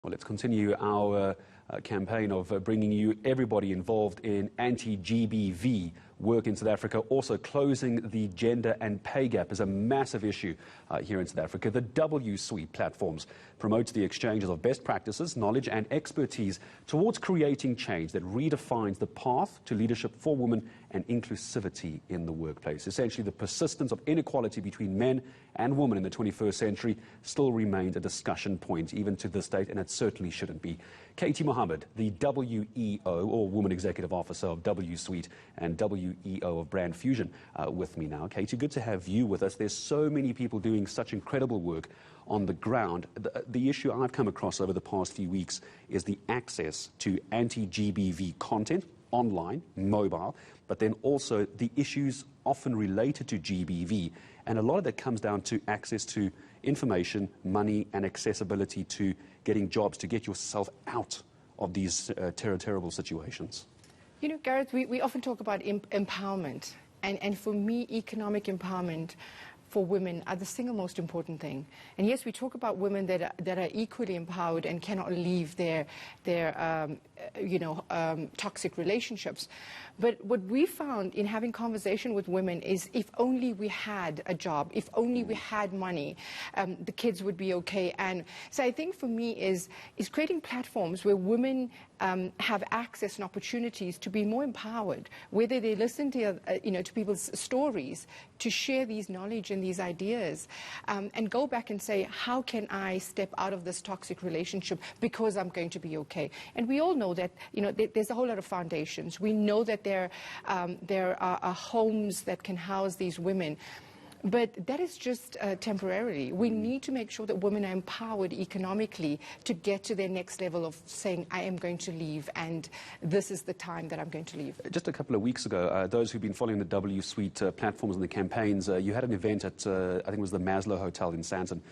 Well, let's continue our campaign of bringing you everybody involved in anti-GBV work in South Africa. Also, closing the gender and pay gap is a massive issue here in South Africa. The WSuite platforms promotes the exchanges of best practices, knowledge and expertise towards creating change that redefines the path to leadership for women and inclusivity in the workplace. Essentially, the persistence of inequality between men and women in the 21st century still remains a discussion point even to this date, and it certainly shouldn't be. Katie Mohamed, the WEO, or Woman Executive Officer of WSuite and WEO of Brand Fusion, with me now. Katie, good to have you with us. There's so many people doing such incredible work on the ground. The issue I've come across over the past few weeks is the access to anti-GBV content, online, mobile, but then also the issues often related to GBV. And a lot of that comes down to access to information, money, and accessibility to getting jobs, to get yourself out of these terrible situations. You know, Gareth, we often talk about empowerment. And for me, economic empowerment for women are the single most important thing. And yes, we talk about women that are equally empowered and cannot leave their toxic relationships. But what we found in having conversation with women is if only we had a job, if only we had money, the kids would be okay. And so I think for me is creating platforms where women have access and opportunities to be more empowered, whether they listen to to people's stories, to share these knowledge and these ideas, and go back and say, how can I step out of this toxic relationship because I'm going to be okay? And we all know that there's a whole lot of foundations. We know that there are homes that can house these women. But that is just temporarily. We need to make sure that women are empowered economically to get to their next level of saying, I am going to leave, and this is the time that I'm going to leave. Just a couple of weeks ago, those who've been following the WSuite platforms and the campaigns, you had an event at, I think it was the Maslow Hotel in Sandton,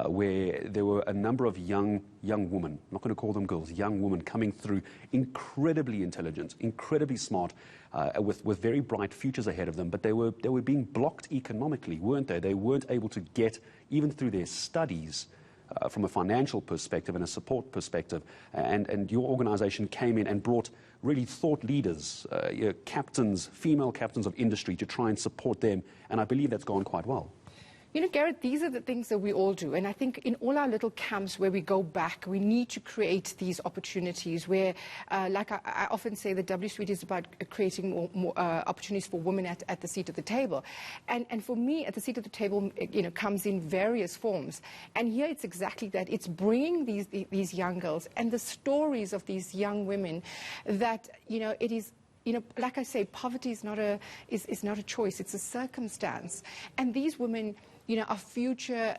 where there were a number of young women, I'm not going to call them girls, young women coming through, incredibly intelligent, incredibly smart, with very bright futures ahead of them, but they were being blocked economically, weren't they? They weren't able to get, even through their studies, from a financial perspective and a support perspective. And your organization came in and brought really thought leaders, captains, female captains of industry to try and support them, and I believe that's gone quite well. You know, Gareth, these are the things that we all do. And I think in all our little camps where we go back, we need to create these opportunities where, like I often say, the WSuite is about creating more opportunities for women at the seat of the table. And for me, at the seat of the table, comes in various forms. And here it's exactly that. It's bringing these young girls and the stories of these young women that, it is... like I say, poverty is not a choice, it's a circumstance. And these women, are future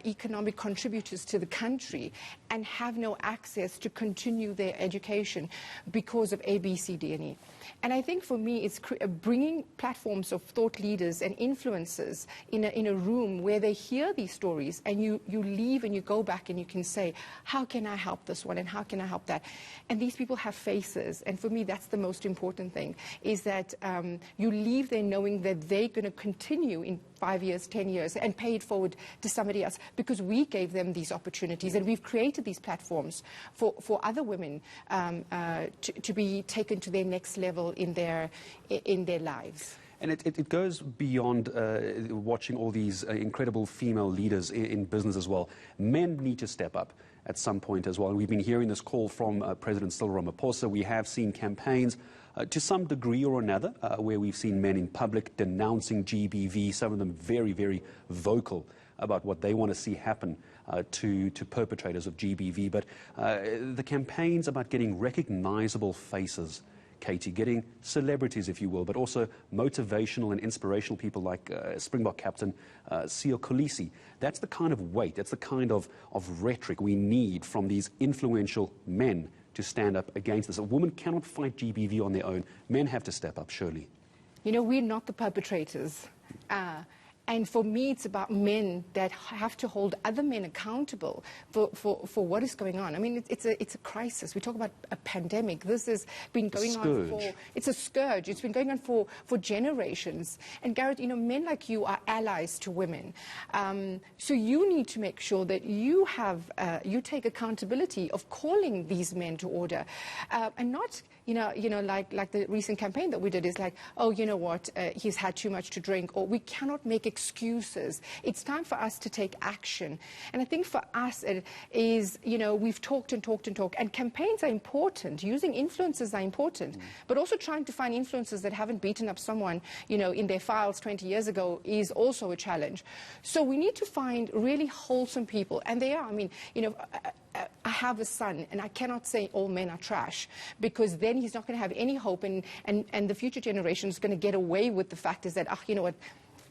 economic contributors to the country and have no access to continue their education because of A, B, C, D, and E. And I think for me, it's bringing platforms of thought leaders and influencers in a room where they hear these stories, and you leave and you go back and you can say, how can I help this one and how can I help that? And these people have faces, and for me, that's the most important thing, is that you leave there knowing that they're going to continue in 5 years, 10 years, and pay it forward to somebody else, because we gave them these opportunities and we've created these platforms for other women to be taken to their next level in their lives. And it goes beyond watching all these incredible female leaders in business as well. Men need to step up at some point as well. And we've been hearing this call from President Cyril Ramaphosa. We have seen campaigns to some degree or another where we've seen men in public denouncing GBV, some of them very, very vocal about what they want to see happen to perpetrators of GBV. But the campaigns about getting recognizable faces, Katie, getting celebrities, if you will, but also motivational and inspirational people like Springbok captain Siya Kolisi. That's the kind of weight, that's the kind of rhetoric we need from these influential men to stand up against this. A woman cannot fight GBV on their own. Men have to step up, surely. We're not the perpetrators. And for me, it's about men that have to hold other men accountable for what is going on. I mean, it's a crisis. We talk about a pandemic. This has been going on it's a scourge. It's been going on for generations. And Gareth, you know, men like you are allies to women. So you need to make sure that you take accountability of calling these men to order, and not, like the recent campaign that we did is like, oh, you know what, he's had too much to drink, or we cannot make excuses. It's time for us to take action. And I think for us it is, we've talked and talked and talked, and campaigns are important. Using influencers are important, but also trying to find influencers that haven't beaten up someone, in their files 20 years ago is also a challenge. So we need to find really wholesome people, and they are. I mean, I have a son, and I cannot say all men are trash, because then he's not going to have any hope, and the future generation is going to get away with the fact is that, you know what,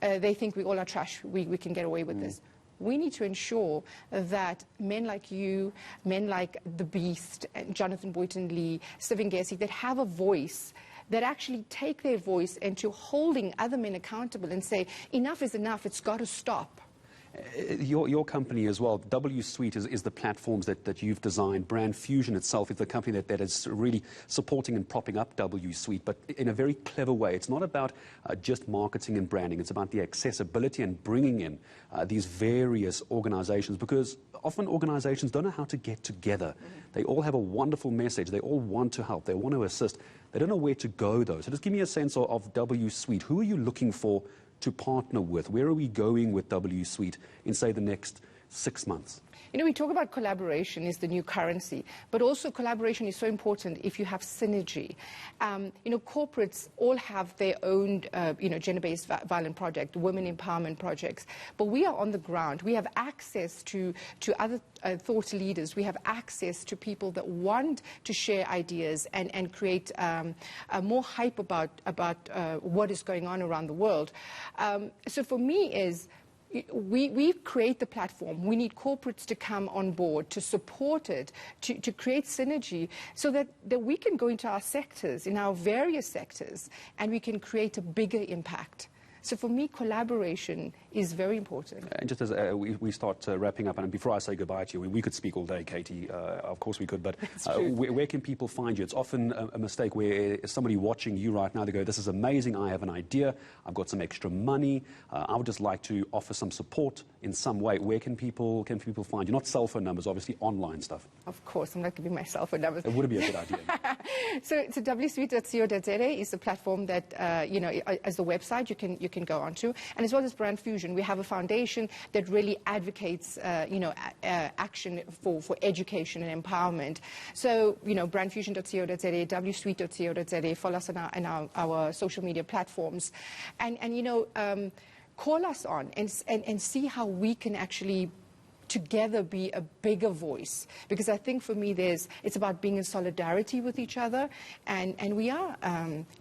they think we all are trash, we can get away with this. We need to ensure that men like you, men like the Beast, Jonathan Boynton-Lee, Stephen Gessie, that have a voice, that actually take their voice into holding other men accountable and say, enough is enough, it's got to stop. Your company as well, WSuite is the platforms that you've designed. Brand Fusion itself is the company that is really supporting and propping up WSuite, but in a very clever way. It's not about just marketing and branding. It's about the accessibility and bringing in these various organizations, because often organizations don't know how to get together. They all have a wonderful message. They all want to help. They want to assist. They don't know where to go, though. So just give me a sense of WSuite. Who are you looking for to partner with? Where are we going with WSuite in, say, the next 6 months? We talk about collaboration is the new currency, but also collaboration is so important if you have synergy. Corporates all have their own, gender-based violence project, women empowerment projects, but we are on the ground. We have access to other thought leaders. We have access to people that want to share ideas and create more hype about what is going on around the world. So for me is, we create the platform. We need corporates to come on board, to support it, to create synergy, so that we can go into our sectors, in our various sectors, and we can create a bigger impact. So for me, collaboration is very important. And just as we start wrapping up, and before I say goodbye to you, we could speak all day, Katie, of course we could, but where can people find you? It's often a mistake where somebody watching you right now, they go, this is amazing, I have an idea, I've got some extra money, I would just like to offer some support in some way. Where can people find you? Not cell phone numbers, obviously online stuff. Of course, I'm not giving my cell phone numbers. It would be a good idea. So WSuite.co.za is the platform that, as the website you can go onto. And as well as Brand Fusion, we have a foundation that really advocates, action for education and empowerment. So, brandfusion.co.za, WSuite.co.za, follow us on our social media platforms. And call us on and see how we can actually together be a bigger voice, because I think for me it's about being in solidarity with each other, and we are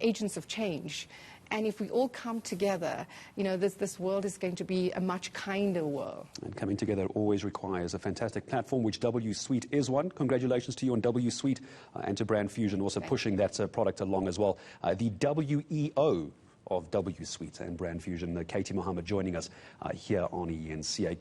agents of change. And if we all come together, this world is going to be a much kinder world. And coming together always requires a fantastic platform, which WSuite is one. Congratulations to you on WSuite and to Brand Fusion, also pushing that product along as well. The WEO of WSuite and Brand Fusion, Katie Mohamed, joining us here on ENCA.